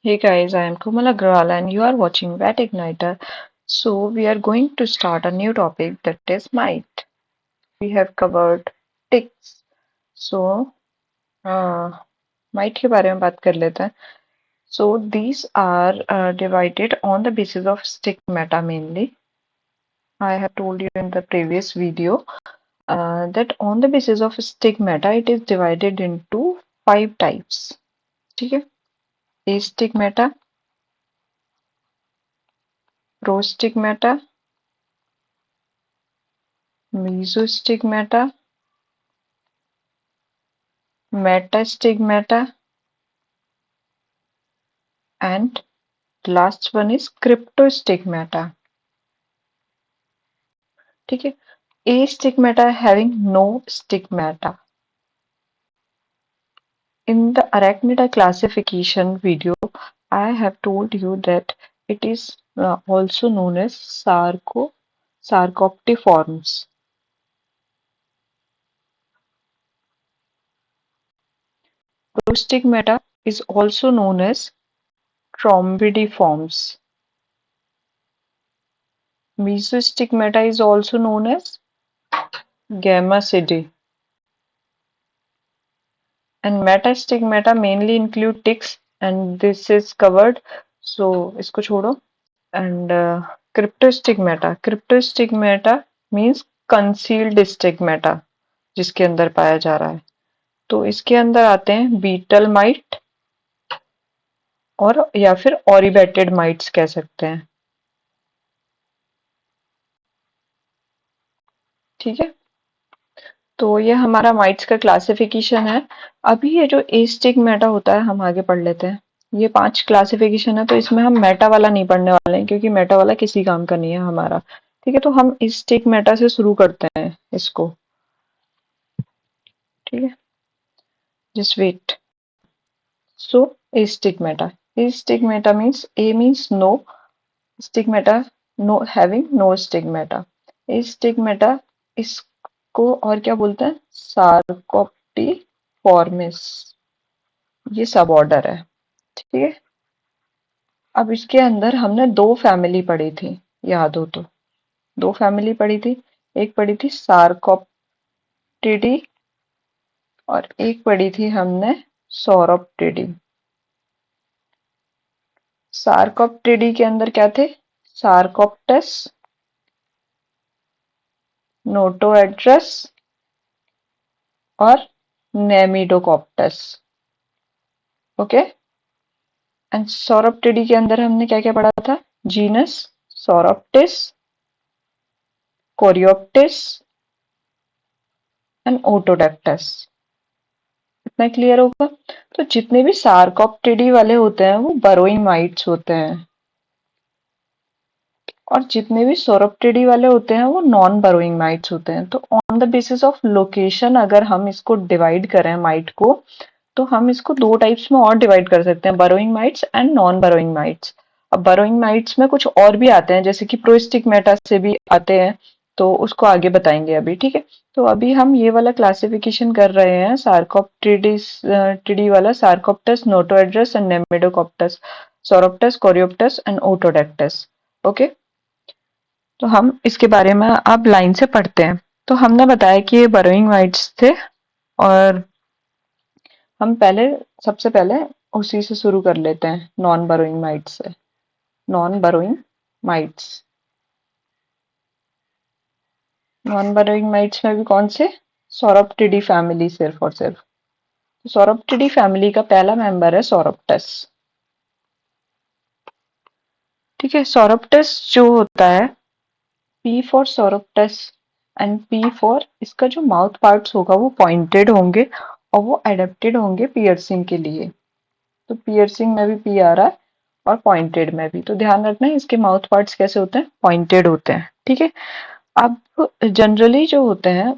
Hey guys, I am Komal Agrawal and you are watching Vat Igniter. So, we are going to start a new topic that is mite. We have covered ticks. So, mite के बारे में बात कर लेते हैं. So, these are divided on the basis of stigmata mainly. I have told you in the previous video that on the basis of stigmata, it is divided into 5 types. ठीक है? Astigmata, prostigmata, mesostigmata, metastigmata, and last one is cryptostigmata. ठीक है. Astigmata having no stigmata. In the Arachnida classification video, I have told you that it is also known as Sarcoptiforms. Prostigmata is also known as Trombidiforms. Mesostigmata is also known as Gammacidae. And metastigmata mainly include ticks and this is covered, so इसको छोड़ो. And cryptostigmata means concealed stigmata जिसके अंदर पाया जा रहा है. तो इसके अंदर आते हैं बीटल माइट और या फिर ऑरिबेटेड माइट्स कह सकते हैं. ठीक है. तो ये हमारा माइट्स का क्लासिफिकेशन है. अभी ये जो एस्टिग्मेटा होता है हम आगे पढ़ लेते हैं. ये 5 क्लासिफिकेशन है तो इसमें हम मेटा वाला नहीं पढ़ने वाले हैं क्योंकि मेटा वाला किसी काम का नहीं है हमारा. ठीक है. तो हम एस्टिग्मेटा से शुरू करते हैं इसको. ठीक है. Just wait. So astigmata. Astigmata means a means no, stigmata no, having no stigmata. Astigmata इसको और क्या बोलते हैं? सार्कोप्टिफॉर्मिस. ये सब ऑर्डर है. ठीक है. अब इसके अंदर हमने 2 फैमिली पढ़ी थी, याद हो तो. 2 फैमिली पढ़ी थी. एक पढ़ी थी सार्कोप्टिडी और एक पढ़ी थी हमने सौरोप्टिडी. सार्कोप्टिडी के अंदर क्या थे? सार्कोप्टेस, नोटोएड्रस और नेमिडोकॉप्टस. ओके. एंड सौरोप्टिडी के अंदर हमने क्या क्या पढ़ा था? Genus Psoroptes, Chorioptes and Otodectes. इतना क्लियर होगा. तो जितने भी सार्कोप्टिडी वाले होते हैं वो बरोइंग माइट्स होते हैं और जितने भी सोरोप्टिडी वाले होते हैं वो नॉन बरोइंग माइट्स होते हैं. तो on the basis of location अगर हम इसको डिवाइड करें माइट को, तो हम इसको 2 टाइप्स में और डिवाइड कर सकते हैं, burrowing mites and non burrowing mites. अब बरोइंग माइट्स में कुछ और भी आते हैं जैसे कि प्रोस्टिग्मेटा से भी आते हैं, तो उसको आगे बताएंगे अभी. ठीक है. तो अभी हम ये वाला क्लासिफिकेशन कर रहे हैं सार्कोप्टिडिस टिडी वाला, सार्कोप्टस, नोटोएड्रस एंड नेमिडोकॉप्टस, सोरोप्टस, कोरियोप्टस एंड ओटोडैक्टस. ओके. तो हम इसके बारे में अब लाइन से पढ़ते हैं. तो हमने बताया कि ये बरोइंग माइट्स थे और हम सबसे पहले उसी से शुरू कर लेते हैं, नॉन बरोइंग माइट्स से. Non burrowing mites. Non burrowing mites में भी कौन से? सौरोप्टिडी फैमिली सिर्फ और सिर्फ. तो सौरोप्टिडी फैमिली का पहला मेंबर है सौरोप्टस. ठीक है. सौरोप्टस जो होता है, P for Psoroptes and P for, इसका जो माउथ पार्ट्स होगा वो पॉइंटेड होंगे और वो एडेप्टेड होंगे पियर्सिंग के लिए. तो पियर्सिंग में भी पी आ रहा है और पॉइंटेड में भी. तो ध्यान रखना है इसके माउथ पार्ट्स कैसे होते हैं? पॉइंटेड होते हैं. ठीक है. अब जनरली जो होते हैं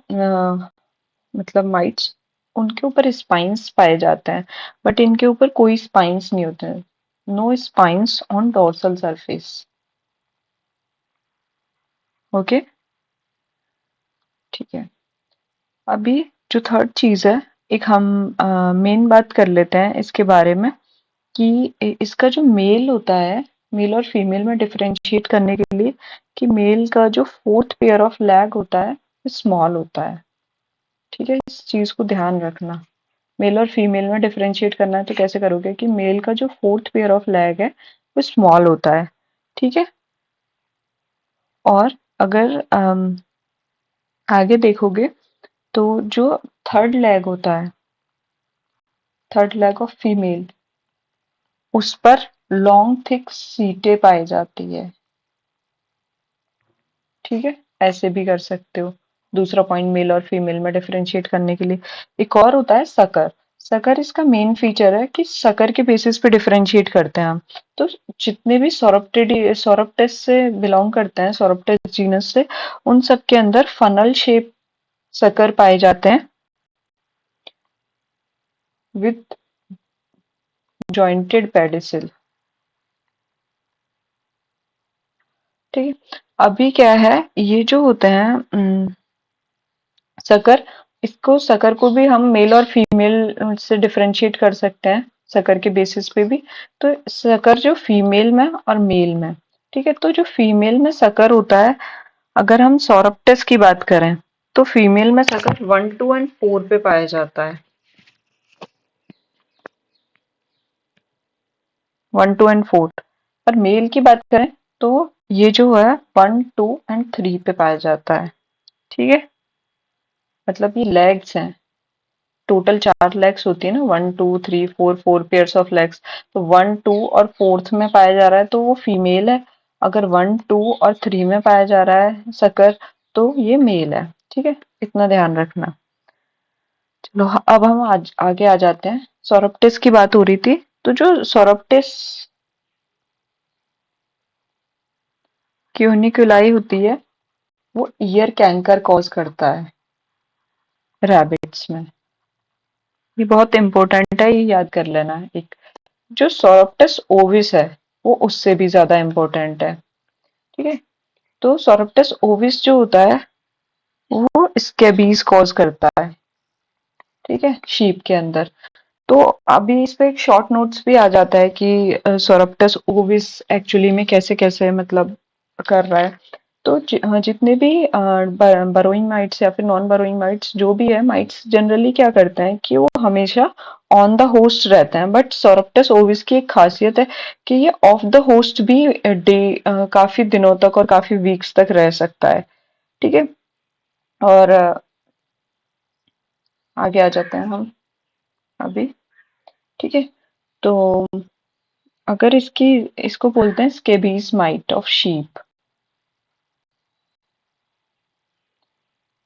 मतलब माइट्स, उनके ऊपर स्पाइंस पाए जाते हैं बट इनके ऊपर कोई स्पाइंस नहीं होते हैं. No spines on dorsal surface. Okay. ठीक है. अभी जो थर्ड चीज है, एक हम मेन बात कर लेते हैं इसके बारे में कि इसका जो मेल होता है, मेल और फीमेल में डिफरेंशिएट करने के लिए, कि मेल का जो फोर्थ पेयर ऑफ लैग होता है स्मॉल होता है। ठीक है, इस चीज को ध्यान रखना। मेल और फीमेल में डिफरेंशिएट करना है तो कैसे करोगे कि मेल का जो फोर्थ पेयर ऑफ लैग है वो स्मॉल होता है। ठीक है, और अगर आगे देखोगे तो जो थर्ड लैग होता है, थर्ड लैग ऑफ फीमेल, उस पर लॉन्ग थिक सीटें पाई जाती है। ठीक है, ऐसे भी कर सकते हो। दूसरा पॉइंट मेल और फीमेल में डिफरेंशिएट करने के लिए। एक और होता है सकर। सकर इसका मेन फीचर है कि सकर के बेसिस पे डिफरेंशिएट करते हैं हम। तो जितने भी सौरोप्टेडी सौरोप्टेस से बिलोंग करते हैं, सौरोप्टेस जीनस से, उन सब के अंदर फनल शेप सकर पाए जाते हैं विथ जॉइंटेड पेडिसिल। ठीक है, अभी क्या है, ये जो होते हैं सकर, इसको सकर को भी हम मेल और फीमेल से डिफरेंशिएट कर सकते हैं, सकर के बेसिस पे भी। तो सकर जो फीमेल में और मेल में, ठीक है, तो जो फीमेल में सकर होता है, अगर हम सौरप्टेस की बात करें तो फीमेल में सकर 1 2 और 4 पे पाया जाता है। 1 2 और 4। और मेल की बात करें तो ये जो है 1 2 और 3 पे पाया जाता है। ठीक है, मतलब ये लेग्स हैं। टोटल 4 लेग्स होती है ना, 1 2 3 4, 4 पेयर्स ऑफ लेग्स। तो 1 2 और 4th में पाया जा रहा है तो वो फीमेल है। अगर 1 2 और 3 में पाया जा रहा है सकर तो ये मेल है। ठीक है, इतना ध्यान रखना। चलो अब हम आगे आ जाते हैं। सोरोप्टिस की बात हो रही थी, तो जो सोरोप्टिस क्यूनिकुलाई होती है वो ईयर कैंकर कॉज करता है रैबिट्स में। ये बहुत इंपॉर्टेंट है, ये याद कर लेना है। एक जो सोरोप्टस ओविस है वो उससे भी ज्यादा इम्पोर्टेंट है। ठीक है, तो सोरोप्टस ओविस जो होता है वो स्केबीज कॉज करता है। ठीक है, शीप के अंदर। तो अभी इस पे एक शॉर्ट नोट्स भी आ जाता है कि सोरोप्टस ओविस एक्चुअली में कैसे कैसे मतलब कर रहा है। तो जितने भी बरोइंग माइट्स या फिर नॉन बरोइंग माइट्स जो भी है, माइट्स जनरली क्या करते हैं कि वो हमेशा ऑन द होस्ट रहते हैं। बट सोरोप्टस ओविस की एक खासियत है कि ये ऑफ द होस्ट भी काफी दिनों तक और काफी वीक्स तक रह सकता है। ठीक है, और आगे आ जाते हैं हम अभी। ठीक है, तो अगर इसको बोलते हैं स्केबीज माइट ऑफ शीप।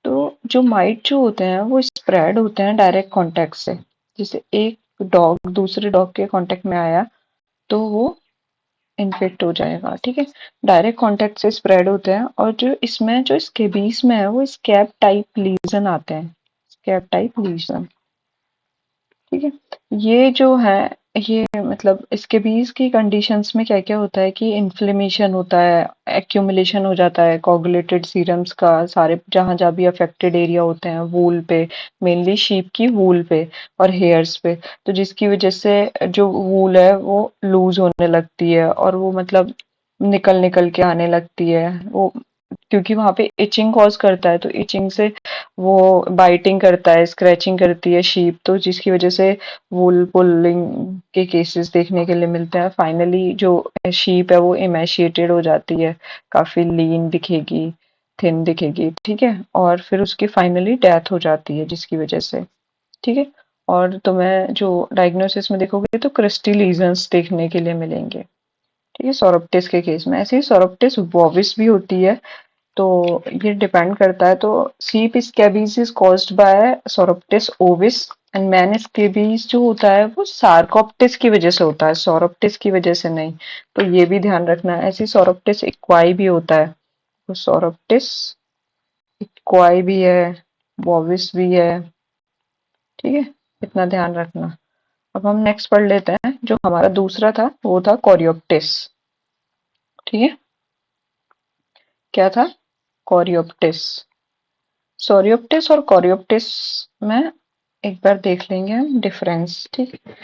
तो जो माइट जो होते हैं वो स्प्रेड होते हैं डायरेक्ट कांटेक्ट से। जैसे एक डॉग दूसरे डॉग के कांटेक्ट में आया तो वो इन्फेक्ट हो जाएगा। ठीक है, डायरेक्ट कांटेक्ट से स्प्रेड होते हैं। और जो इसमें जो स्केबीज में है वो स्कैब टाइप लीजन आते हैं, स्कैब टाइप लीजन। ठीक है, ये जो है, ये मतलब इसके बीच की कंडीशंस में क्या क्या होता है कि इन्फ्लेमेशन होता है, एक्यूमुलेशन हो जाता है कोगुलेटेड सीरम्स का, सारे जहां जहां भी अफेक्टेड एरिया होते हैं वूल पे, मेनली शीप की वूल पे और हेयर्स पे। तो जिसकी वजह से जो वूल है वो लूज होने लगती है और वो मतलब निकल निकल के आने लगती है वो, क्योंकि वहां पे इचिंग कॉज करता है। तो इचिंग से वो बाइटिंग करता है, स्क्रैचिंग करती है शीप, तो जिसकी वजह से वूल पुलिंग के केसेस देखने के लिए मिलते हैं। फाइनली जो शीप है वो इमेशिएटेड हो जाती है, काफी लीन दिखेगी, थिन दिखेगी। ठीक है, और फिर उसकी फाइनली डेथ हो जाती है जिसकी वजह से। ठीक है, और तुम्हें जो डायग्नोसिस में देखोगे तो क्रिस्टी लीजन्स देखने के लिए मिलेंगे। ठीक है, सोरोप्टिस के केस में। ऐसे ही सोरोप्टिस बोविस भी होती है, तो ये डिपेंड करता है। तो sheep scabies is caused by Psoroptes ovis and man scabies जो होता है वो सार्कोप्टिस की वजह से होता है, सोरोप्टिस की वजह से नहीं। तो ये भी ध्यान रखना है। ऐसे सोरोप्टिस इक्वाई भी होता है, तो सोरोप्टिस इक्वाई भी है, बोविस भी है। ठीक है, इतना ध्यान रखना। अब हम नेक्स्ट पढ़ लेते हैं। जो हमारा दूसरा था वो था कोरियोप्टिस। ठीक है, क्या था? कोरियोप्टिस। सोरियोप्टिस और कोरियोप्टिस में एक बार देख लेंगे हम डिफरेंस। ठीक है,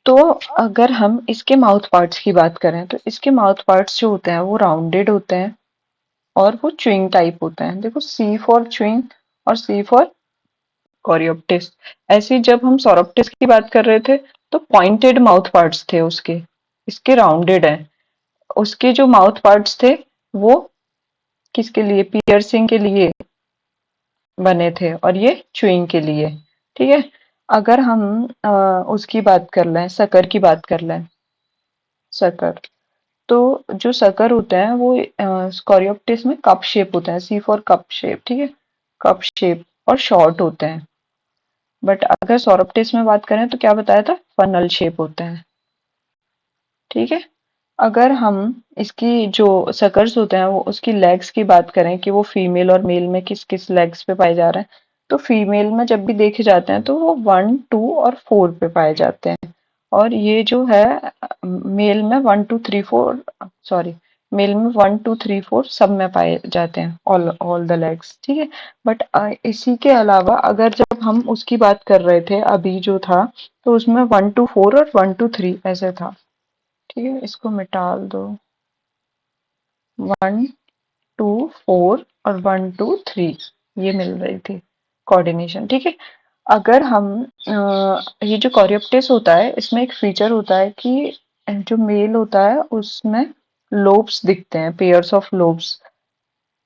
तो अगर हम इसके माउथ पार्ट्स की बात करें तो इसके माउथ पार्ट्स जो होते हैं वो राउंडेड होते हैं और वो च्युइंग टाइप होते हैं। देखो, सी फॉर च्युइंग और सी फॉर कोरियोप्टिस। ऐसे ही जब हम सोरोप्टिस की बात कर रहे थे तो पॉइंटेड माउथ पार्ट्स थे उसके, इसके राउंडेड है। उसके जो माउथ पार्ट्स थे वो किसके लिए, पियर्सिंग के लिए बने थे और ये च्युइंग के लिए। ठीक है। अगर हम उसकी बात कर लें, सकर की बात कर लें, सकर, तो जो सकर होते हैं वो कोरियोप्टिस में कप शेप होता है, सी फॉर कप शेप। ठीक है, कप शेप और शॉर्ट होते हैं। बट अगर सोरोप्टिस में बात करें तो क्या बताया था, फनल शेप होते हैं। ठीक है। अगर हम इसकी जो सकर्स होते हैं वो उसकी लेग्स की बात करें कि वो फीमेल और मेल में किस किस लेग्स पे पाए जा रहे हैं, तो फीमेल में जब भी देखे जाते हैं तो वो 1, 2 और 4 पे पाए जाते हैं। और ये जो है मेल में 1, 2, 3, 4, सॉरी, मेल में 1, 2, 3, 4 सब में पाए जाते हैं, ऑल ऑल द लेग्स। ठीक है। बट इसी के अलावा अगर जब हम उसकी बात कर रहे थे अभी जो था, तो उसमें 1, 2, 4 और 1, 2, 3 ऐसे था। ठीक है, इसको मिटा दो। 1, 2, 4 और 1, 2, 3 ये मिल रही थी कोऑर्डिनेशन। ठीक है। अगर हम ये जो कोरियोप्टिस होता है इसमें एक फीचर होता है कि जो मेल होता है उसमें लोब्स दिखते हैं, pairs of lobes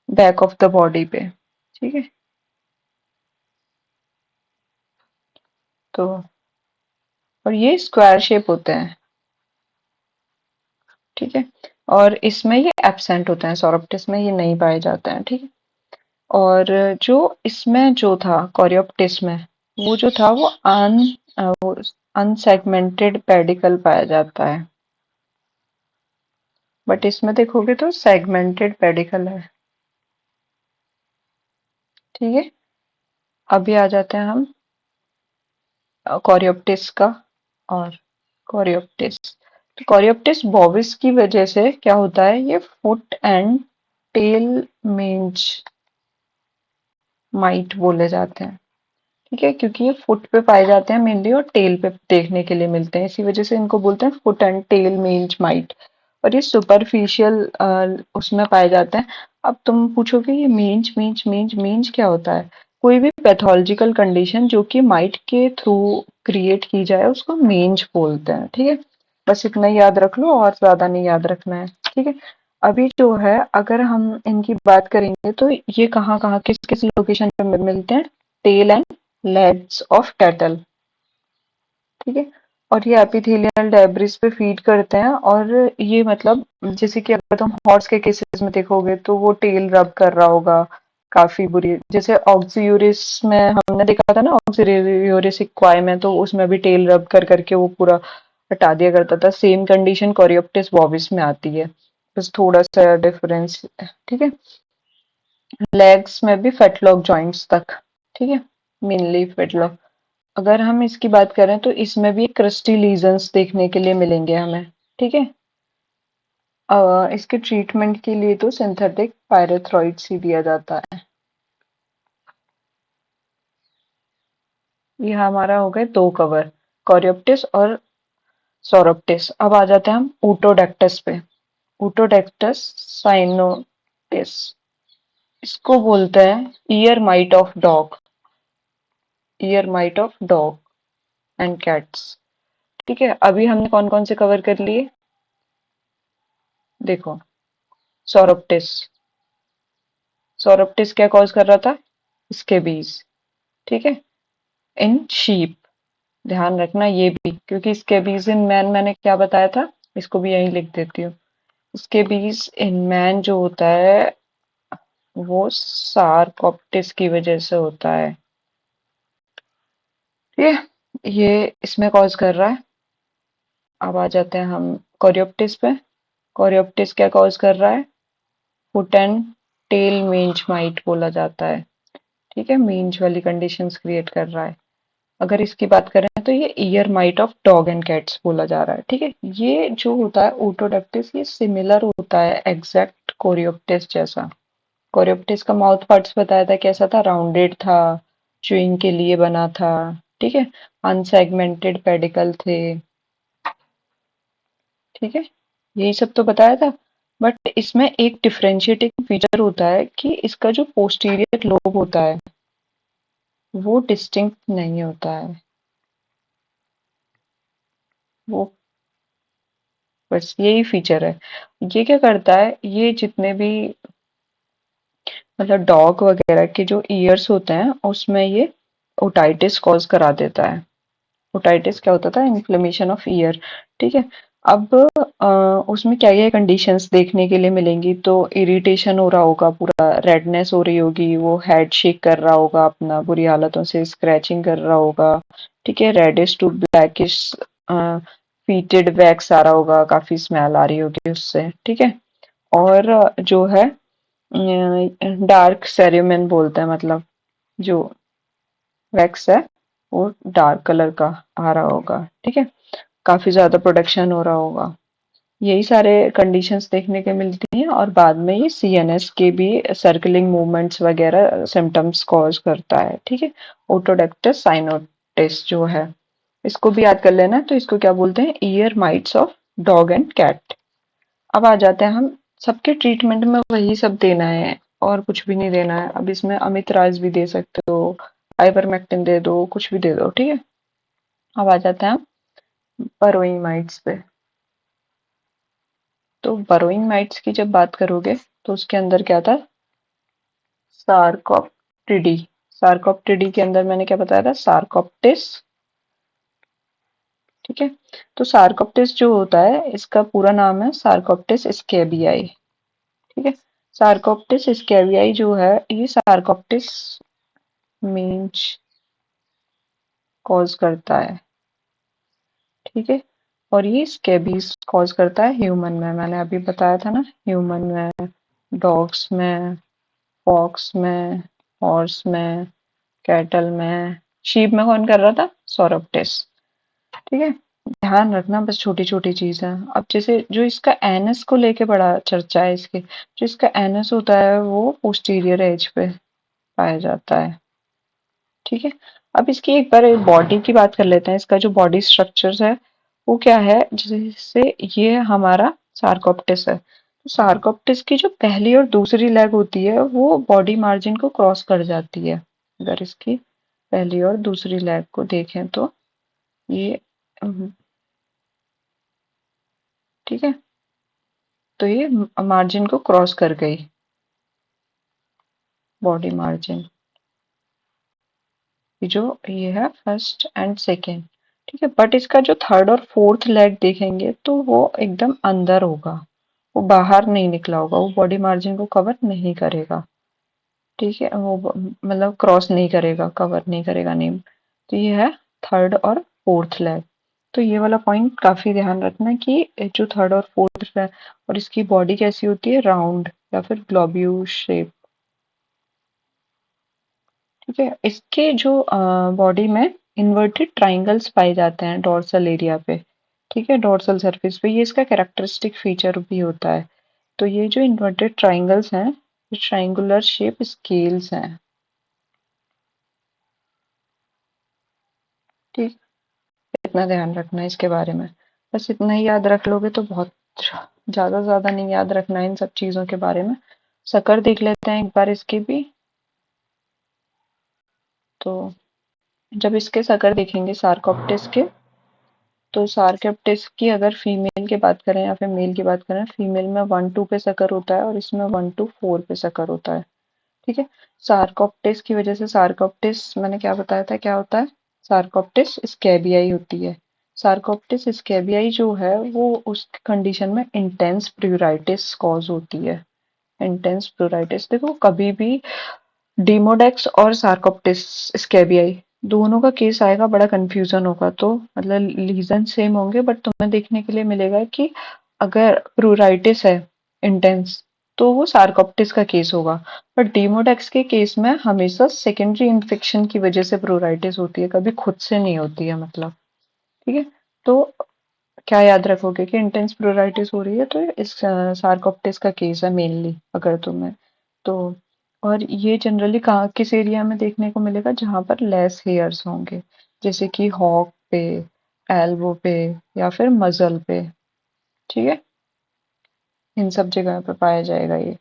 back of the body पे। ठीक है। तो और ये स्क्वायर शेप होते हैं। ठीक है। और इसमें ये एब्सेंट होते हैं, सोरोप्टिस में ये नहीं पाए जाते हैं। ठीक है। और जो इसमें जो था कोरियोप्टिस में, वो जो था वो अनसेगमेंटेड पेडिकल पाया जाता है। बट इसमें देखोगे तो सेगमेंटेड पेडिकल है। ठीक है। अभी आ जाते हैं हम कोरियोप्टिस का। और कोरियोप्टिस, तो कोरियोप्टिस बोविस की वजह से क्या होता है, ये foot and tail mange mite बोले जाते हैं। ठीक है, क्योंकि ये फुट पे पाए जाते हैं मेनली और टेल पे देखने के लिए मिलते हैं, इसी वजह से इनको बोलते हैं foot and tail mange mite. और ये सुपरफिशियल उसमें पाए जाते हैं। अब तुम पूछोगे ये मेंज मेंज मेंज मेंज क्या होता है। कोई भी पैथोलॉजिकल कंडीशन जो कि माइट के थ्रू क्रिएट की जाए उसको मेंज बोलते हैं। ठीक है, बस इतना ही याद रख लो और ज्यादा नहीं याद रखना है। ठीक है। अभी जो है अगर हम इनकी बात करेंगे तो ये कहाँ कहाँ किस किस लोकेशन पे मिलते हैं, tail and legs of cattle. ठीक है। और ये एपिथेलियल डेब्रिस पे फीड करते हैं। और ये मतलब जैसे कि अगर तुम हॉर्स के केसेस में देखोगे तो वो टेल रब कर रहा होगा काफी बुरी, जैसे ऑक्सीयूरिस में हमने देखा था ना, ऑक्सीयूरिस इक्वाई में, तो उसमें भी टेल रब कर करके वो पूरा हटा दिया करता था। सेम कंडीशन कोरियोप्टिस बॉबिस में आती है, बस थोड़ा सा डिफरेंस। ठीक है। लेग्स में भी फेटलॉक जॉइंट्स तक। ठीक है, मेनली फेटलॉक। अगर हम इसकी बात करें तो इसमें भी क्रस्टी लीजन्स देखने के लिए मिलेंगे हमें। ठीक है। इसके ट्रीटमेंट के लिए तो सिंथेटिक पायरेथ्रॉइड्स ही दिया जाता है। ये हमारा हो गए दो कवर, कोरियोप्टिस और सोरोप्टिस। अब आ जाते हैं हम ऊटोडेक्टस पे। ऊटोडेक्टस साइनोटिस, इसको बोलते हैं year might of dog, year might of dog and cats. ठीक है। अभी हमने कौन कौन से कवर कर लिए, देखो, सोरोप्टिस, सोरोप्टिस क्या कॉज कर रहा था, स्केबीज। ठीक है, इन शीप, ध्यान रखना ये भी, क्योंकि स्केबीज इन मैन मैंने क्या बताया था, इसको भी यहीं लिख देती हूँ। स्केबीज इन मैन जो होता है वो सारकोप्टिस की वजह से होता है। ठीक है, ये इसमें कॉज कर रहा है। अब आ जाते हैं हम कोरियोप्टिस पे। कोरियोप्टिस क्या कॉज कर रहा है, foot and tail mange mite बोला जाता है। ठीक है, मेंज वाली कंडीशंस क्रिएट कर रहा है। अगर इसकी बात करें तो ये year might of dog and cats बोला जा रहा है। ठीक है, ये जो होता है ओटोडक्टिस ये सिमिलर होता है एग्जैक्ट कोरियोप्टिस जैसा। कोरियोप्टिस का माउथ पार्ट्स बताया था कैसा था, राउंडेड था, च्यूइंग के लिए बना था। ठीक है, अनसेगमेंटेड पेडिकल थे, ठीक है, यही सब तो बताया था। बट इसमें एक डिफरेंशिएटिंग फीचर होता है कि इसका जो पोस्टीरियर लोब होता है वो डिस्टिंक्ट नहीं होता है। वो बस यही फीचर है। ये क्या करता है, ये जितने भी मतलब डॉग वगैरह के जो ईयर्स होते हैं उसमें ये ओटाइटिस कॉज करा देता है। ओटाइटिस क्या होता था, इन्फ्लेमेशन ऑफ ईयर। ठीक है। अब उसमें क्या क्या कंडीशंस देखने के लिए मिलेंगी, तो इरिटेशन हो रहा होगा, पूरा रेडनेस हो रही होगी, वो हेड शेक कर रहा होगा अपना बुरी हालतों से, स्क्रैचिंग कर रहा होगा। ठीक है, रेडिश टू ब्लैकिश फीटेड वैक्स आ रहा होगा, काफी स्मेल आ रही होगी उससे। ठीक है। और जो है डार्क सेरेमन बोलते हैं, मतलब जो वैक्स है वो डार्क कलर का आ रहा होगा। ठीक है, काफी ज्यादा प्रोडक्शन हो रहा होगा। यही सारे कंडीशंस देखने के मिलती हैं, और बाद में ये सीएनएस के भी सर्कुलिंग मूवमेंट्स वगैरह सिम्टम्स कॉज करता है। ठीक है, ओटोडेक्टस साइनोटिस जो है, इसको भी याद कर लेना। तो इसको क्या बोलते हैं, ear mites of dog and cat. अब आ जाते हैं हम, सबके ट्रीटमेंट में वही सब देना है और कुछ भी नहीं देना है। अब इसमें अमित राज भी दे सकते हो, आइवरमेक्टिन दे दो, कुछ भी दे दो। ठीक है। अब आ जाते हैं हम बरोइंग माइट्स पे। तो बरोइंग माइट्स की जब बात करोगे तो उसके अंदर क्या था, सारकॉप्टिडी। सारकॉप्टिडी के अंदर मैंने क्या बताया था, सारकॉप्टिस। ठीक है, तो सारकॉप्टिस जो होता है इसका पूरा नाम है सारकॉप्टिस स्केबियाई। ठीक है, सारकॉप्टिस स्केबियाई जो है ये सारकॉप्टिस मींज कॉज करता है। ठीक है, और ये स्केबीज कॉज करता है ह्यूमन में, मैंने अभी बताया था ना, ह्यूमन में, डॉग्स में, फॉक्स में, हॉर्स में, कैटल में। शीप में कौन कर रहा था, सोरोप्टिस। ठीक है, ध्यान रखना बस छोटी छोटी चीज है। अब जैसे जो इसका एनस को लेके बड़ा चर्चा है, इसके जो इसका एनस होता है वो पोस्टीरियर एज पे पाया जाता है। ठीक है, अब इसकी एक बार बॉडी की बात कर लेते हैं। इसका जो बॉडी स्ट्रक्चर है वो क्या है, जैसे ये हमारा सारकोप्टिस है, तो सारकोप्टिस की जो पहली और दूसरी लेग होती है वो बॉडी मार्जिन को क्रॉस कर जाती है। अगर इसकी पहली और दूसरी लेग को देखें तो ये ठीक है, तो ये मार्जिन को क्रॉस कर गई, बॉडी मार्जिन। जो ये है फर्स्ट एंड सेकेंड। ठीक है, बट इसका जो थर्ड और फोर्थ लेग देखेंगे तो वो एकदम अंदर होगा, वो बाहर नहीं निकला होगा, वो बॉडी मार्जिन को कवर नहीं करेगा। ठीक है, वो मतलब क्रॉस नहीं करेगा, कवर नहीं करेगा, नहीं। तो ये है थर्ड और फोर्थ लेग। तो ये वाला पॉइंट काफी ध्यान रखना कि जो थर्ड और फोर्थ है, और इसकी बॉडी कैसी होती है, राउंड या फिर ग्लोब्यू शेप। ठीक है, इसके जो बॉडी में इन्वर्टेड ट्राइंगल्स पाए जाते हैं डोर्सल एरिया पे। ठीक है, डोर्सल सरफेस पे, ये इसका कैरेक्टरिस्टिक फीचर भी होता है। तो ये जो इन्वर्टेड ट्राइंगल्स हैं, ये ट्राइंगुलर शेप स्केल्स हैं। ठीक, इतना ध्यान रखना है इसके बारे में। बस इतना ही याद रख लोगे तो बहुत, ज्यादा ज्यादा नहीं याद रखना है इन सब चीजों के बारे में। शक्कर देख लेते हैं एक बार इसकी भी। तो जब इसके शक्कर देखेंगे सारकोप्टिस के, तो सारकेप्टिस की अगर फीमेल की बात करें या फिर मेल की बात करें, फीमेल में 1-2 पे शक्कर होता है और इसमें 1-4 पे शक्कर होता है। ठीक है, सारकोप्टिस की वजह से, सारकोप्टिस मैंने क्या बताया था, क्या होता है, सारकोप्टिस स्कैबियाई होती है। सारकोप्टिस स्कैबियाई जो है वो उस कंडीशन में इंटेंस प्यूराइटिस कॉज होती है। इंटेंस प्यूराइटिस, देखो कभी भी डिमोडेक्स और सारकोप्टिस स्कैबियाई दोनों का केस आएगा, बड़ा कंफ्यूजन होगा। तो मतलब लीजन सेम होंगे बट तुम्हें देखने के लिए मिलेगा कि अगर प्रूराइटिस है इंटेंस तो वो सारकोप्टिस का केस होगा। पर डिमोडेक्स के केस में हमेशा सेकेंडरी इन्फेक्शन की वजह से प्रूराइटिस होती है, कभी खुद से नहीं होती है, मतलब। ठीक है, तो क्या याद रखोगे कि इंटेंस प्लूराइटिस हो रही है तो इस सारकोप्टिस का केस है मेनली, अगर तुम्हें तो। और ये जनरली कहाँ, किस एरिया में देखने को मिलेगा, जहां पर लेस हेयर्स होंगे, जैसे कि हॉक पे, एल्बो पे, या फिर मजल पे। ठीक है, इन सब जगह पे पाया जाएगा ये।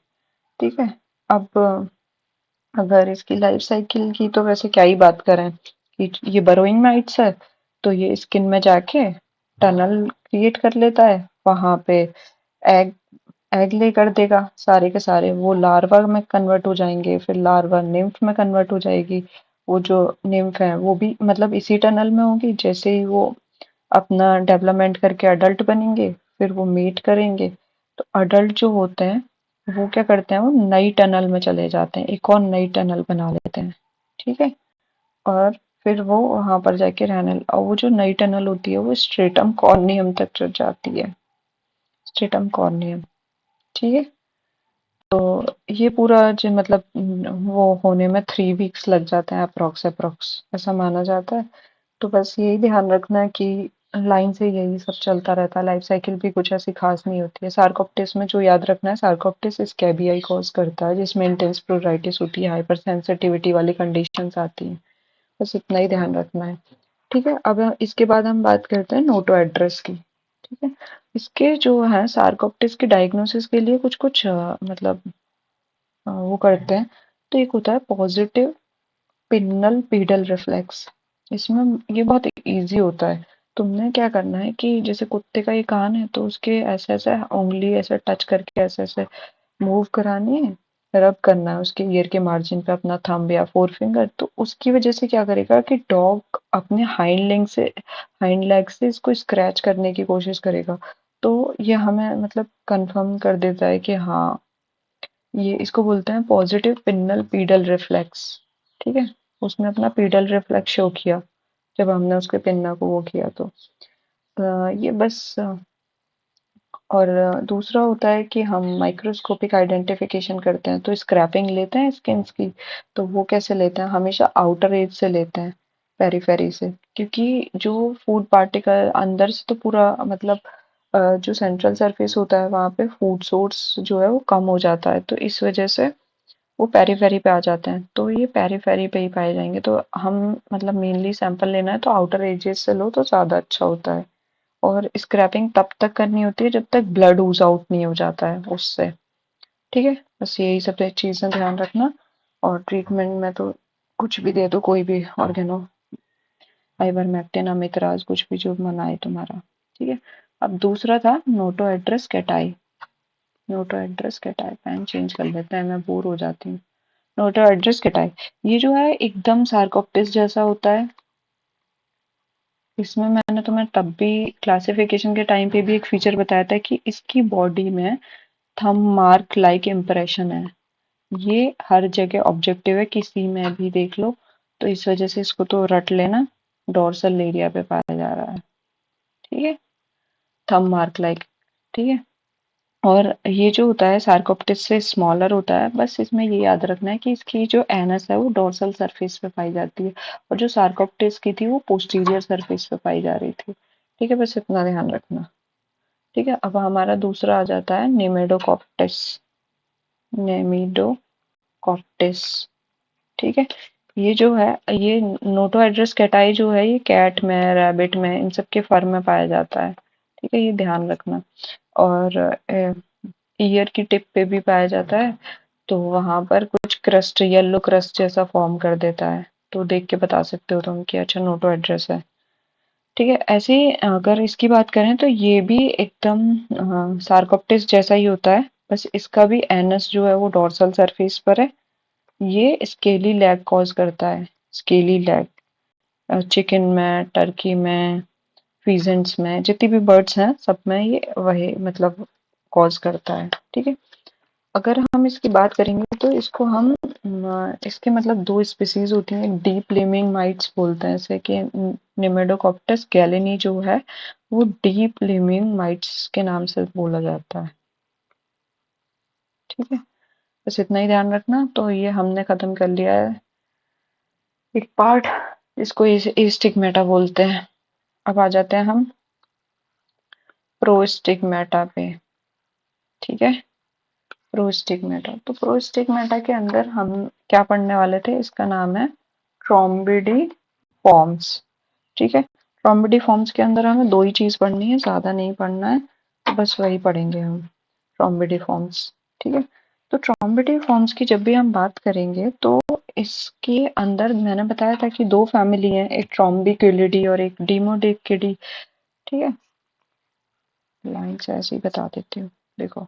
ठीक है, अब अगर इसकी लाइफ साइकिल की तो वैसे क्या ही बात करें कि ये बरोइंग माइट्स है, तो ये स्किन में जाके टनल क्रिएट कर लेता है, वहां पे एग एग ले कर देगा, सारे के सारे वो लार्वा में कन्वर्ट हो जाएंगे, फिर लार्वा निम्फ में कन्वर्ट हो जाएगी। वो जो निम्फ है वो भी मतलब इसी टनल में होगी, जैसे ही वो अपना डेवलपमेंट करके अडल्ट बनेंगे फिर वो मीट करेंगे। तो अडल्ट जो होते हैं वो क्या करते हैं, वो नई टनल में चले जाते हैं, एक और नई टनल बना लेते हैं। ठीक है, और फिर वो वहां पर जाके रहने, और वो जो नई टनल होती है वो स्ट्रेटम कॉर्नियम तक जाती है, स्ट्रेटम कॉर्नियम। ठीक है, तो ये पूरा जो मतलब वो होने में 3 वीक्स लग जाते हैं अप्रोक्स अप्रोक्स, ऐसा माना जाता है। तो बस यही ध्यान रखना है कि लाइन से यही सब चलता रहता है, लाइफ साइकिल भी कुछ ऐसी खास नहीं होती है। सार्कोप्टेस में जो याद रखना है, सार्कोप्टेस स्कैबियाई कॉज करता है, जिसमें इंटेंस प्लूराइटिस होती है, हाइपर सेंसिटिविटी वाली कंडीशंस आती हैं। बस इतना ही ध्यान रखना है। ठीक है, अब इसके बाद हम बात करते हैं नोटो एड्रेस की। ठीक है, इसके जो है सार्कोप्टेस के डायग्नोसिस के लिए कुछ कुछ मतलब वो करते हैं। तो एक होता है पॉजिटिव पिन्नल पीडल रिफ्लेक्स। इसमें ये बहुत इजी होता है। तुमने क्या करना है कि जैसे कुत्ते का ये कान है तो उसके ऐसे ऐसे उंगली ऐसे टच करके ऐसे ऐसे मूव करानी है, रब करना है उसके ईयर के मार्जिन पे अपना थंब या फोर फिंगर। तो उसकी वजह से क्या करेगा कि डॉग अपने हाइंड लेग से इसको स्क्रैच करने की कोशिश करेगा। तो ये हमें मतलब कंफर्म कर देता है कि हाँ, ये इसको बोलते हैं पॉजिटिव पिन्नल पीडल रिफ्लेक्स। ठीक है, उसने अपना पीडल रिफ्लेक्स शो किया जब हमने उसके पिन्ना को वो किया। तो ये बस और दूसरा होता है कि हम माइक्रोस्कोपिक आइडेंटिफिकेशन करते हैं, तो स्क्रैपिंग लेते हैं स्किन्स की। तो वो कैसे लेते हैं, हमेशा आउटर एज से लेते हैं, पेरीफेरी से, क्योंकि जो फूड पार्टिकल अंदर से तो पूरा मतलब जो सेंट्रल सरफेस होता है वहां पे फूड सोर्स जो है वो कम हो जाता है, तो इस वजह से वो पेरीफेरी पे आ जाते हैं। तो ये पेरीफेरी पे ही पाए जाएंगे। तो हम मतलब मेनली सैंपल लेना है तो आउटर एजेस से लो तो ज्यादा अच्छा होता है। और स्क्रैपिंग तब तक करनी होती है जब तक ब्लड ऊज आउट नहीं हो जाता है उससे। ठीक है, बस यही सब चीजें ध्यान रखना। और ट्रीटमेंट में तो कुछ भी दे दो, कोई भी ऑर्गेनो, आइवरमेक्टिन, अमितराज, कुछ भी जो मनाए तुम्हारा। ठीक है, अब दूसरा था Notoedres cati. Notoedres cati, pen change कर लेते हैं, मैं बोर हो जाती हूँ। नोटो एड्रेस कैटाई, ये जो है एकदम सार्कोप्टिस जैसा होता है। इसमें मैंने तुम्हें तब भी क्लासिफिकेशन के टाइम पे भी एक फीचर बताया था कि इसकी बॉडी में थंब मार्क लाइक इम्प्रेशन है। ये हर जगह ऑब्जेक्टिव है, किसी में भी देख लो। तो इस वजह से इसको तो रट लेना, डोर्सल एरिया पे पाया जा रहा है। ठीक है, थंब मार्क लाइक। ठीक है, और ये जो होता है सार्कोप्टिस से स्मॉलर होता है। बस इसमें ये याद रखना है कि इसकी जो एनस है वो डोर्सल सरफेस पे पाई जाती है, और जो सार्कोप्टिस की थी वो पोस्टीरियर सरफेस पे पाई जा रही थी। ठीक है, बस इतना ध्यान रखना। ठीक है, अब हमारा दूसरा आ जाता है नेमेडोकॉप्टिस। नेमिडोकॉप्टिस। ठीक है, ये जो है, ये नोटो एड्रेस कैटाई जो है ये कैट में, रैबिट में, इन सब के फर में पाया जाता है। ठीक है, ये ध्यान रखना। और ईयर की टिप पे भी पाया जाता है। तो वहां पर कुछ क्रस्ट, येलो क्रस्ट जैसा फॉर्म कर देता है। तो देख के बता सकते हो तुम कि अच्छा नोटो एड्रेस है। ठीक है, ऐसे ही अगर इसकी बात करें तो ये भी एकदम सार्कोप्टिस जैसा ही होता है। बस इसका भी एनस जो है वो डोर्सल सरफेस पर है। ये स्केली लैग कॉज करता है, स्केली लैग। चिकन में, टर्की में, फीजेंट्स में, जितनी भी बर्ड्स हैं सब में ये वही मतलब कॉज करता है। ठीक है, अगर हम इसकी बात करेंगे तो इसको हम इसके मतलब दो स्पीसीज होती हैं, एक डीप लिविंग माइट्स बोलते हैं, जैसे कि निमेडोकॉप्टस गैलेनी जो है वो डीप लिविंग माइट्स के नाम से बोला जाता है। ठीक है, बस इतना ही ध्यान रखना। तो ये हमने खत्म कर लिया है एक पार्ट, इसको स्टिग्मेटा बोलते हैं। अब आ जाते हैं हम प्रोस्टिग्मेटा पे। ठीक है, प्रोस्टिग्मेटा, तो प्रोस्टिग्मेटा के अंदर हम क्या पढ़ने वाले थे, इसका नाम है ट्रॉम्बिडी फॉर्म्स। ठीक है, ट्रॉम्बिडी फॉर्म्स के अंदर हमें दो ही चीज पढ़नी है, ज्यादा नहीं पढ़ना है। तो बस वही पढ़ेंगे हम, ट्रॉम्बिडिफॉर्म्स। ठीक है, तो ट्रॉम्बिडिफॉर्म्स की जब भी हम बात करेंगे तो इसके अंदर मैंने बताया था कि दो फैमिली है, एक ट्रॉम्बिक्यूलिडी और एक डिमोडिक्यूलिडी। ठीक है, लाइन से ऐसे ही बता देती हूँ, देखो,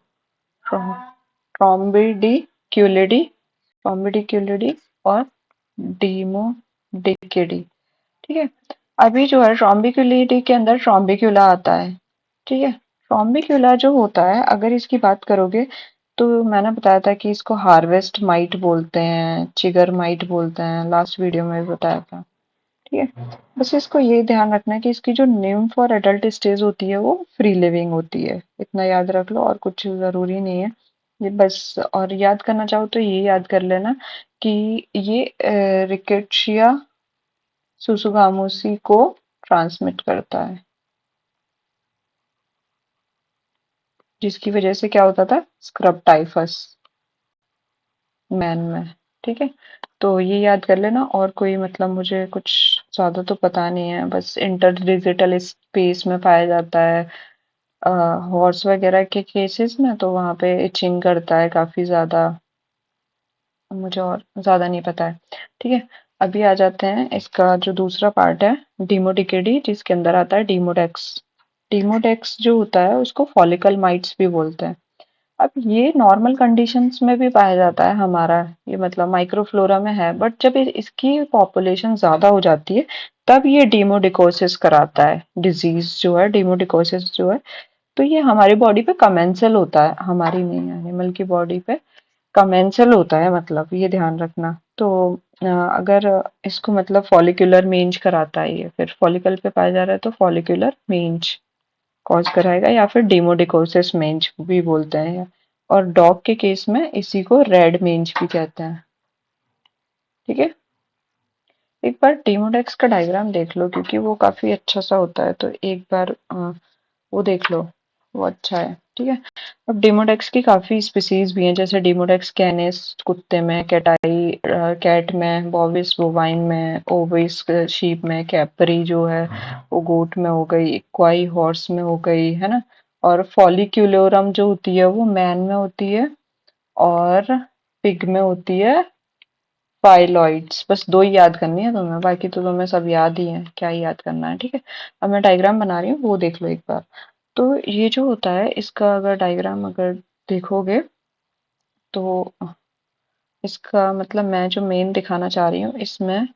ट्रॉम्बिडिक्यूलिडी, ट्रॉम्बिडिक्यूलिडी और डिमोडिक्यूलिडी। ठीक है, अभी जो है ट्रॉम्बिक्यूलिडी के अंदर ट्रॉम्बिक्यूला आता है। ठीक है, ट्रॉम्बिक्यूला जो होता है, अगर इसकी बात करोगे तो मैंने बताया था कि इसको हार्वेस्ट माइट बोलते हैं, चिगर माइट बोलते हैं, लास्ट वीडियो में भी बताया था। ठीक है, बस इसको ये ध्यान रखना है कि इसकी जो निम्फ और एडल्ट स्टेज होती है वो फ्री लिविंग होती है, इतना याद रख लो, और कुछ जरूरी नहीं है ये बस। और याद करना चाहो तो ये याद कर लेना कि ये रिकेट्शिया सुसुगामुसी को ट्रांसमिट करता है, जिसकी वजह से क्या होता था, स्क्रब टाइफस मैन में। ठीक है, तो ये याद कर लेना, और कोई मतलब मुझे कुछ ज्यादा तो पता नहीं है, बस इंटरडिजिटल स्पेस में पाया जाता है हॉर्स वगैरह के केसेस में, तो वहां पे इचिंग करता है काफी ज्यादा, मुझे और ज्यादा नहीं पता है। ठीक है, अभी आ जाते हैं इसका जो दूसरा पार्ट है, डिमोडिकेडी, जिसके अंदर आता है डीमोडेक्स। डीमोडेक्स जो होता है उसको फॉलिकल माइट्स भी बोलते हैं। अब ये नॉर्मल कंडीशंस में भी पाया जाता है हमारा, ये मतलब माइक्रोफ्लोरा में है, बट जब इसकी पॉपुलेशन ज्यादा हो जाती है तब ये डीमोडिकोसिस कराता है, डिजीज जो है डीमोडिकोसिस जो है। तो ये हमारी बॉडी पे कमेंसल होता है, हमारी नहीं, एनिमल की बॉडी पे कमेंसल होता है, मतलब ये ध्यान रखना। तो अगर इसको मतलब फॉलिकुलर मेंज कराता है, ये फिर फॉलिकल पे पाया जा रहा है तो फॉलिकुलर मेंज कॉज कराएगा, या फिर डेमोडिकोसिस मेंज भी बोलते हैं, और डॉग के केस में इसी को रेड मेंज भी कहते हैं। ठीक है, एक बार डेमोडेक्स का डायग्राम देख लो, क्योंकि वो काफी अच्छा सा होता है, तो एक बार वो देख लो, वो अच्छा है। ठीक है, अब डेमोडेक्स की काफी स्पीसीज भी हैं, जैसे डेमोडेक्स कैनिस कुत्ते में, कैटाई कैट में, बॉविस बोवाइन में, ओविस शीप में, कैपरी जो है वो गोट में हो गई, इक्वाई हॉर्स में हो गई, है ना। और फॉलिक्यूलोरम जो होती है वो मैन में होती है, और पिग में होती है फाइलॉइड्स। बस दो ही याद करनी है तुम्हें, बाकी तो तुम्हें सब याद ही है, क्या ही याद करना है। ठीक है, अब मैं डायग्राम बना रही हूँ, वो देख लो एक बार। तो ये जो होता है इसका अगर डायग्राम अगर देखोगे तो इसका मतलब मैं जो मेन दिखाना चाह रही हूँ इसमें,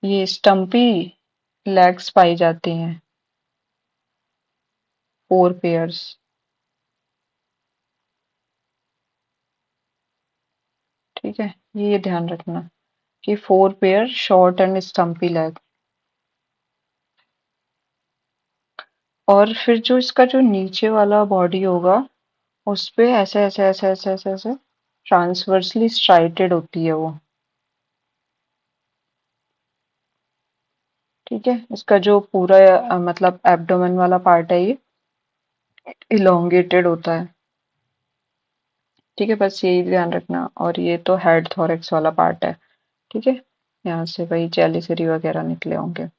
ये स्टम्पी लेग्स पाई जाती हैं, 4 पेयर्स। ठीक है, ये ध्यान रखना कि 4 पेयर शॉर्ट एंड स्टम्पी लेग। और फिर जो इसका जो नीचे वाला बॉडी होगा उस पे ऐसे ऐसे ऐसे ऐसे ऐसे ऐसे ट्रांसवर्सली स्ट्राइटेड होती है वो। ठीक है, इसका जो पूरा मतलब एब्डोमेन वाला पार्ट है ये इलोंगेटेड होता है। ठीक है, बस यही ध्यान रखना, और ये तो हेड थोरेक्स वाला पार्ट है। ठीक है, यहाँ से वही चेलिसरी वगैरह निकले होंगे।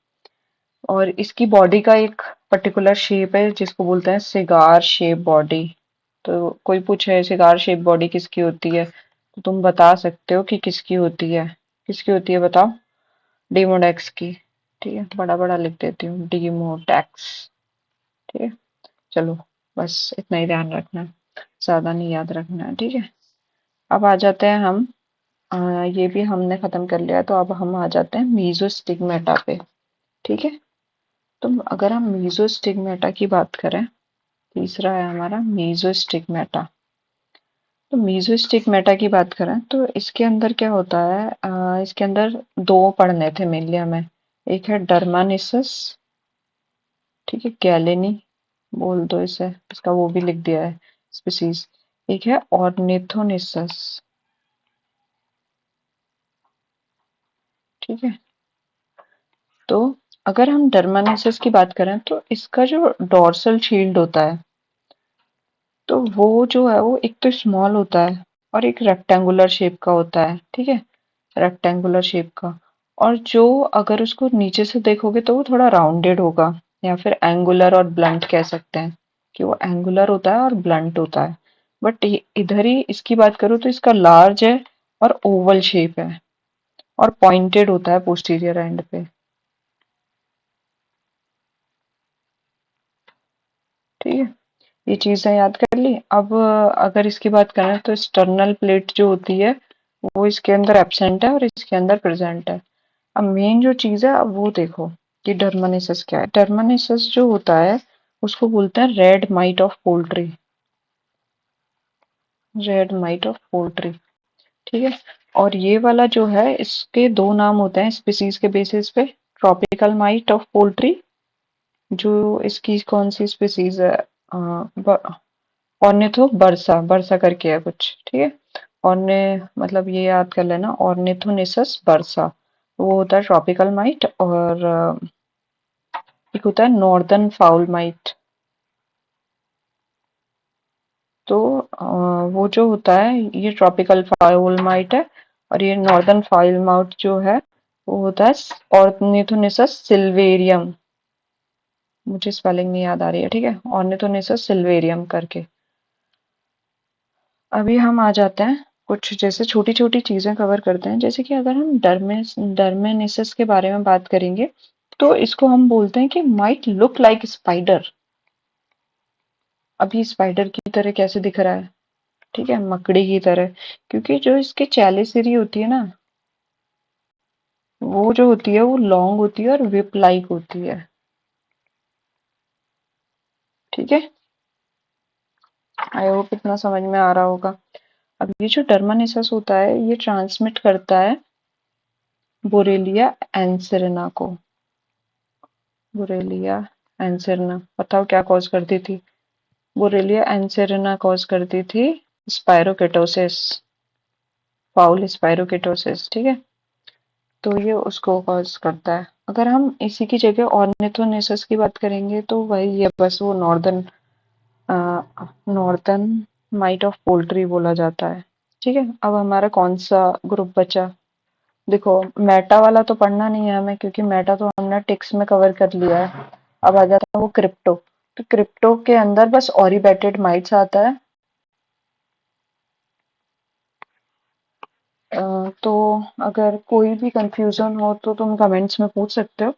और इसकी बॉडी का एक पर्टिकुलर शेप है जिसको बोलते हैं सिगार शेप बॉडी। तो कोई पूछे सिगार शेप बॉडी किसकी होती है, तो तुम बता सकते हो कि किसकी होती है। किसकी होती है बताओ, डीमोडेक्स की। ठीक है, बड़ा बड़ा लिख देती हूँ, डीमोडेक्स। ठीक है, चलो, बस इतना ही ध्यान रखना है, ज्यादा नहीं याद रखना है। ठीक है, अब आ जाते हैं हम, ये भी हमने खत्म कर लिया, तो अब हम आ जाते हैं मीजोस्टिग्मेटा पे। ठीक है, तो अगर हम मीजोस्टिग्मेटा की बात करें, तीसरा है हमारा मीजोस्टिग्मेटा। तो मीजोस्टिग्मेटा की बात करें तो इसके अंदर क्या होता है, इसके अंदर दो पढ़ने थे मेनली हमें। एक है डर्मानिसस, ठीक है, गैलेनी बोल दो इसे, इसका वो भी लिख दिया है स्पीसीज। एक है ऑर्निथोनिसस। ठीक है, तो अगर हम डर्मानिसस की बात करें तो इसका जो डोर्सल शील्ड होता है, तो वो जो है वो एक तो स्मॉल होता है और एक रेक्टेंगुलर शेप का होता है। ठीक है, रेक्टेंगुलर शेप का, और जो अगर उसको नीचे से देखोगे तो वो थोड़ा राउंडेड होगा। या फिर एंगुलर और ब्लंट कह सकते हैं कि वो एंगुलर होता है और ब्लंट होता है। बट इधर ही इसकी बात करूँ तो इसका लार्ज है और ओवल शेप है और पॉइंटेड होता है पोस्टीरियर एंड पे। ठीक है, ये चीजें याद कर ली। अब अगर इसकी बात करें तो स्टर्नल प्लेट जो होती है वो इसके अंदर एब्सेंट है और इसके अंदर प्रेजेंट है। अब मेन जो चीज है अब वो देखो कि डर्मनिसस क्या है। डर्मनिसस जो होता है उसको बोलते हैं red might of poultry. Red might of poultry, ठीक है। और ये वाला जो है इसके दो नाम होते हैं स्पीसीज के बेसिस पे। ट्रॉपिकल माइट ऑफ पोल्ट्री, जो इसकी कौन सी स्पीसीज है, ऑर्निथो बरसा, बरसा करके है कुछ, ठीक है। ऑर्ने मतलब ये याद कर लेना, ऑर्निथोनिसस बरसा वो होता है ट्रॉपिकल माइट। और एक होता है नॉर्दर्न फाउल माइट। तो वो जो होता है ये ट्रॉपिकल फाउल माइट है। और ये नॉर्दर्न फाउल माइट जो है वो होता है ऑर्निथोनिसस सिल्वेरियम। मुझे स्पेलिंग नहीं याद आ रही है, ठीक है, ऑर्निथोनिसस सिल्वेरियम करके। अभी हम आ जाते हैं कुछ जैसे छोटी छोटी चीजें कवर करते हैं। जैसे कि अगर हम डर्मेनिसस के बारे में बात करेंगे तो इसको हम बोलते हैं कि माइट लुक लाइक स्पाइडर। अभी स्पाइडर की तरह कैसे दिख रहा है, ठीक है, मकड़ी की तरह। क्योंकि जो इसकी चैलिसिरी होती है ना, वो जो होती है वो लॉन्ग होती है और विप लाइक होती है, ठीक है। आई होप इतना समझ में आ रहा होगा। अब ये जो डर्मानिसस होता है ये ट्रांसमिट करता है बोरेलिया एंसेरेना को। बोरेलिया एंसेरेना, बताओ क्या कॉज करती थी। बोरेलिया एंसेरेना कॉज करती थी स्पाइरोकेटोसिस, फाउल स्पाइरोकेटोसिस, ठीक है। तो ये उसको कॉज करता है। अगर हम इसी की जगह ऑर्निथोनेसस की बात करेंगे तो वही है, बस वो नॉर्दर्न माइट ऑफ पोल्ट्री बोला जाता है, ठीक है। अब हमारा कौन सा ग्रुप बचा। देखो मेटा वाला तो पढ़ना नहीं है हमें क्योंकि मेटा तो हमने टेक्स्ट में कवर कर लिया है। अब आ जाता है वो क्रिप्टो। तो क्रिप्टो के अंदर बस ऑरिबेटेड माइट्स आता है। तो अगर कोई भी कंफ्यूजन हो तो तुम कमेंट्स में पूछ सकते हो।